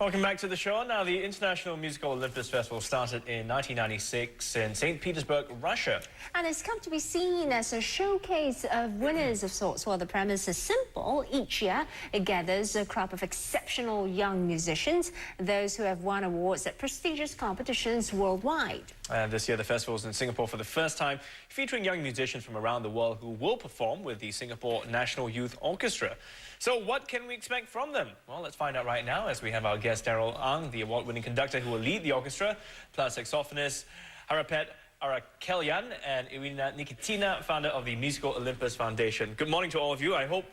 Welcome back to the show. Now, the International Musical Olympus Festival started in 1996 in St. Petersburg, Russia. And it's come to be seen as a showcase of winners of sorts. Well, the premise is simple. Each year, it gathers a crop of exceptional young musicians, those who have won awards at prestigious competitions worldwide. And this year, the festival is in Singapore for the first time, featuring young musicians from around the world who will perform with the Singapore National Youth Orchestra. So what can we expect from them? Well, let's find out right now as we have our guest Daryl Ang, the award-winning conductor who will lead the orchestra, plus saxophonist Harapet Arakelyan and Irina Nikitina, founder of the Musical Olympus Foundation. Good morning to all of you. I hope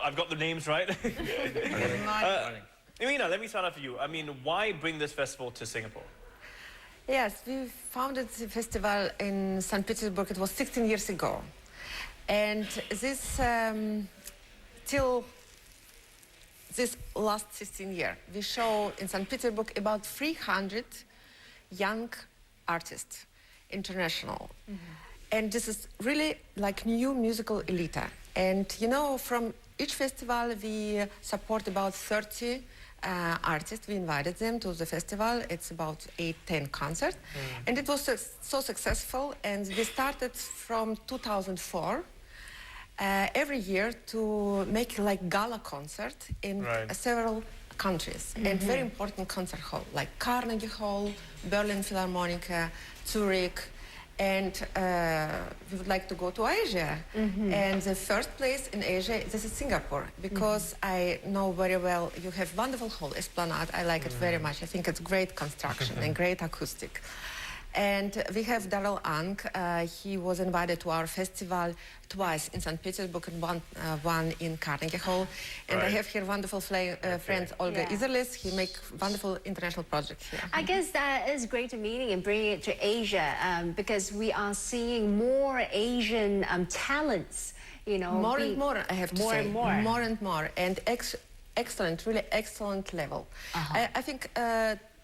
I've got the names right. Good morning. Irina, let me start off with you. I mean, why bring this festival to Singapore? Yes, we founded the festival in St. Petersburg. It was 16 years ago. And this, till this last 16 years, we show in St. Petersburg about 300 young artists, international. And this is really like new musical elite. And you know, from each festival, we support about 30 artists. We invited them to the festival. It's about 8-10 concerts. And it was so successful. And we started from 2004. Every year to make like gala concert in several countries and very important concert hall like Carnegie Hall, Berlin Philharmonic, Zurich, and we would like to go to Asia. And the first place in Asia, this is Singapore, because I know very well you have wonderful hall, Esplanade. I like it very much. I think it's great construction and great acoustic. And we have Daryl Ang. He was invited to our festival twice in St. Petersburg and one in Carnegie Hall. And I have here wonderful friend Olga Izerlis. He makes wonderful international projects here. I guess that is great meaning in bringing it to Asia because we are seeing more Asian talents, you know. More and more, I have to say. More and more. And excellent, really excellent level. I think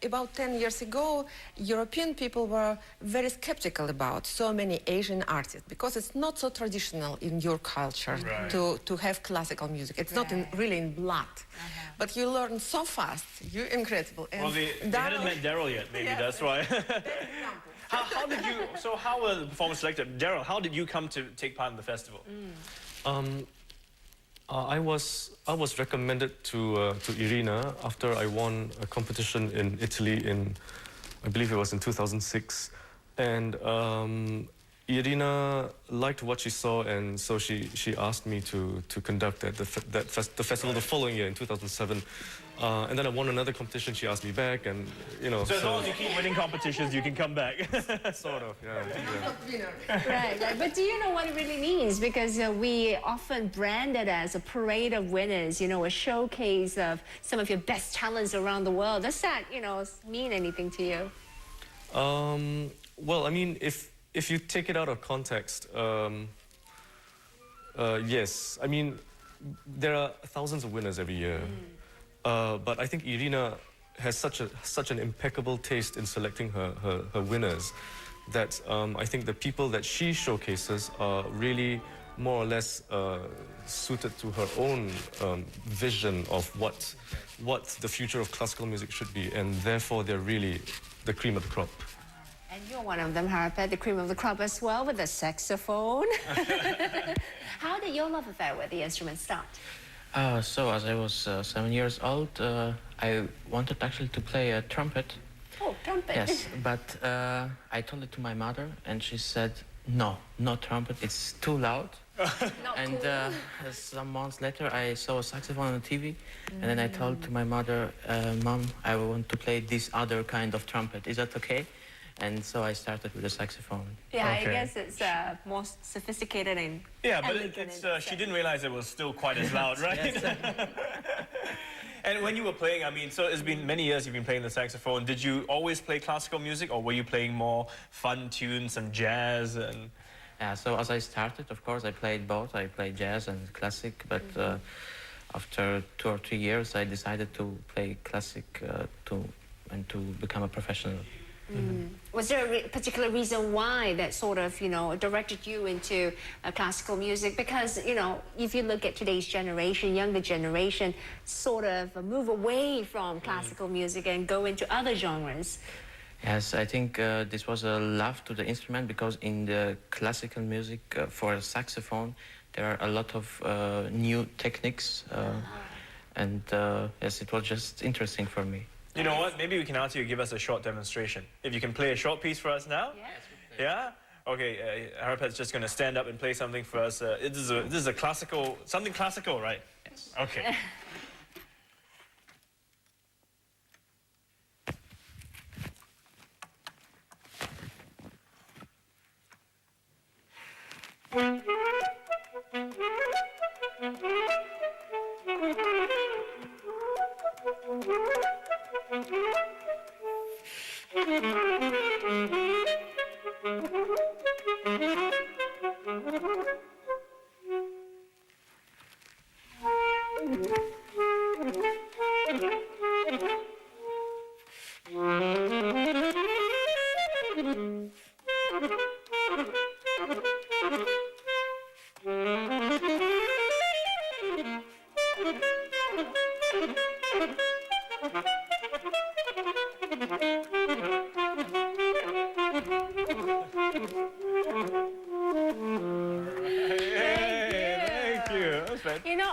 about 10 years ago, European people were very skeptical about so many Asian artists because it's not so traditional in your culture to have classical music. It's not really in blood. But you learn so fast. You're incredible. And well, they hadn't met Daryl yet, maybe that's why. How did you, so how were the performers selected? Daryl, how did you come to take part in the festival? I was recommended to Irina after I won a competition in Italy in, I believe it was in 2006, and Irina liked what she saw, and so she asked me to conduct the festival the following year in 2007. And then I won another competition. She asked me back, and you know. So as long as you keep winning competitions, you can come back. Sort of, yeah. Right. But do you know what it really means? Because we often brand it as a parade of winners, you know, a showcase of some of your best talents around the world. Does that, you know, mean anything to you? Well, I mean, if you take it out of context, yes. I mean, there are thousands of winners every year. But I think Irina has such an impeccable taste in selecting her winners that I think the people that she showcases are really more or less suited to her own vision of what the future of classical music should be, and therefore they're really the cream of the crop. And you're one of them, Harapet, the cream of the crop as well, with the saxophone. How did your love affair with the instrument start? So as I was 7 years old, I wanted actually to play a trumpet. Oh, trumpet. Yes, but I told it to my mother, and she said, no trumpet, it's too loud. And some months later, I saw a saxophone on TV, and then I told to my mother, Mom, I want to play this other kind of trumpet. Is that okay? And so I started with the saxophone. Yeah, I guess it's more sophisticated and but she didn't realize it was still quite as loud, right? And when you were playing, I mean, so it's been many years you've been playing the saxophone. Did you always play classical music, or were you playing more fun tunes, some jazz? And yeah, so as I started, of course, I played both. I played jazz and classic, but after 2 or 3 years, I decided to play classic to become a professional. Was there a particular reason why that sort of, directed you into classical music? Because, if you look at today's generation, younger generation, sort of move away from classical music and go into other genres. Yes, I think this was a love to the instrument, because in the classical music for saxophone there are a lot of new techniques, and yes, it was just interesting for me. You know what? Maybe we can ask you to give us a short demonstration. If you can play a short piece for us now? Yes. Yeah? Okay, Harapat's just going to stand up and play something for us. This is a classical, something classical, right? Yes. Okay.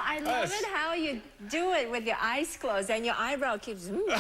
I love it how you do it with your eyes closed and your eyebrow keeps moving.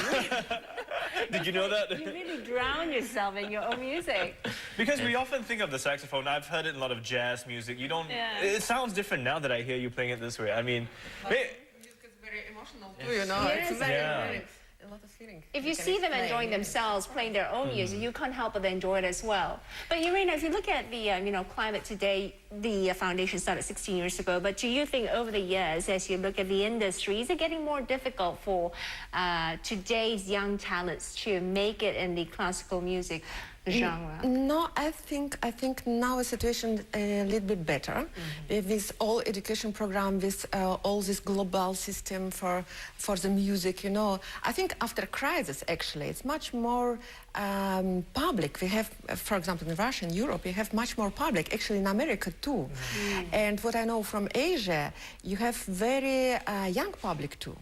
Did you know that? You really drown yourself in your own music. Because we often think of the saxophone, I've heard it in a lot of jazz music. You don't, It sounds different now that I hear you playing it this way. I mean, music is very emotional too, Yes. It's very, a lot of feeling. If you see them enjoying themselves, playing their own music, you can't help but enjoy it as well. But Irina, if you look at the climate today, the foundation started 16 years ago. But do you think over the years, as you look at the industry, is it getting more difficult for today's young talents to make it in the classical music genre? No, I think now the situation a little bit better with all education program, with all this global system for the music. I think after crisis, actually, it's much more public. We have, for example, in Russia and Europe, we have much more public. Actually, in America too. And what I know from Asia, you have very young public too.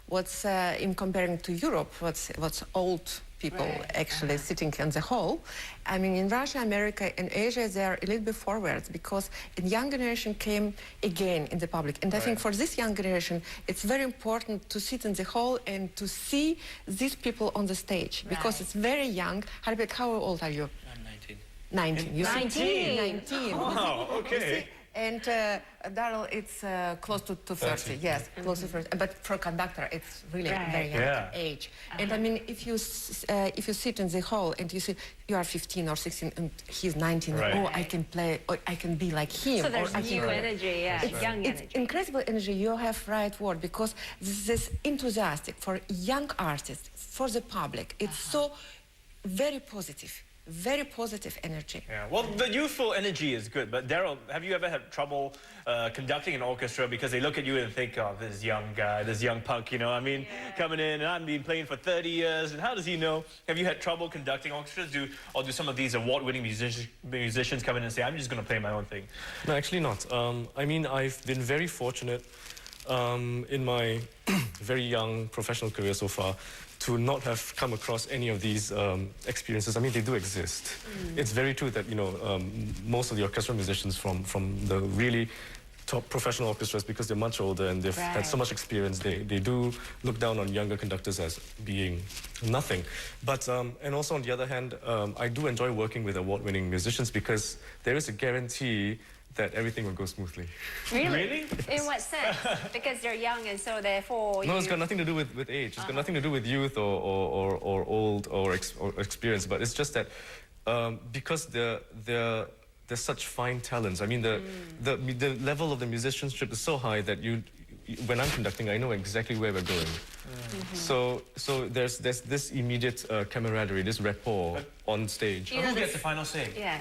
What's in comparing to Europe, what's old people actually sitting in the hall. I mean, in Russia, America, and Asia, they are a little bit forwards because the young generation came again in the public. And I think for this young generation, it's very important to sit in the hall and to see these people on the stage because it's very young. Haribet, how old are you? I'm 19. 19. You see? 19. Wow, okay. And Daryl, it's close to 30, yes, close to 30. But for a conductor, it's really very young age. And I mean, if you sit in the hall and you see you are 15 or 16 and he's 19, oh, I can play, or I can be like him. So there's new energy, young energy. It's incredible energy. You have right word because this is enthusiastic for young artists, for the public. It's so very positive. Very positive energy. Yeah, well, the youthful energy is good, but Daryl, have you ever had trouble conducting an orchestra because they look at you and think, oh, this young guy, this young punk, coming in, and I've been playing for 30 years, and how does he know? Have you had trouble conducting orchestras? Do some of these award-winning musicians come in and say, I'm just going to play my own thing? No, actually not. I mean, I've been very fortunate in my very young professional career so far to not have come across any of these experiences. I mean, they do exist. It's very true that, most of the orchestral musicians from the really top professional orchestras, because they're much older and they've had so much experience, they do look down on younger conductors as being nothing. But, and also on the other hand, I do enjoy working with award-winning musicians because there is a guarantee that everything will go smoothly. Really? In what sense? Because they're young and so therefore No, it's got nothing to do with age. It's got nothing to do with youth or old or experience. But it's just that because they're such fine talents. I mean, the level of the musicianship is so high that when I'm conducting, I know exactly where we're going. So there's this immediate camaraderie, this rapport on stage. Who gets the final say? Yeah.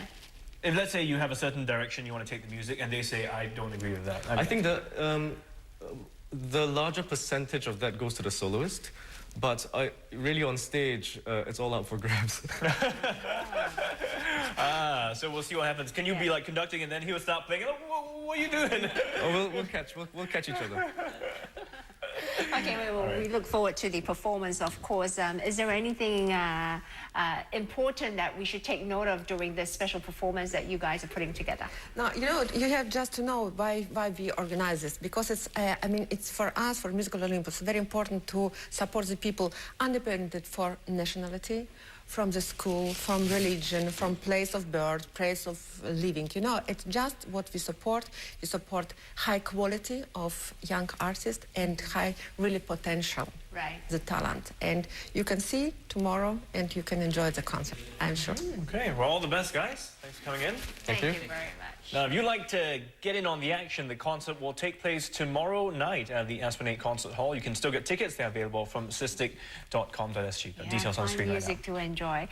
If, let's say, you have a certain direction you want to take the music, and they say, I don't agree with that. I think the larger percentage of that goes to the soloist, but really on stage, it's all up for grabs. So we'll see what happens. Can you be like conducting and then he will start playing? What are you doing? Oh, we'll catch each other. Okay, we look forward to the performance, of course. Is there anything important that we should take note of during this special performance that you guys are putting together? Now, you have just to know why we organize this, because it's, it's for us, for Musical Olympus, very important to support the people independent for nationality, from the school, from religion, from place of birth, place of living. It's just what we support. We support high quality of young artists and high really potential, Right. the talent. And you can see tomorrow and you can enjoy the concert, I'm sure. Okay, well, all the best, guys. Thanks for coming in. Thank you very much. Now, if you'd like to get in on the action, the concert will take place tomorrow night at the Esplanade Concert Hall. You can still get tickets. They're available from cystic.com.sg. Details on fun screen right now. music to enjoy.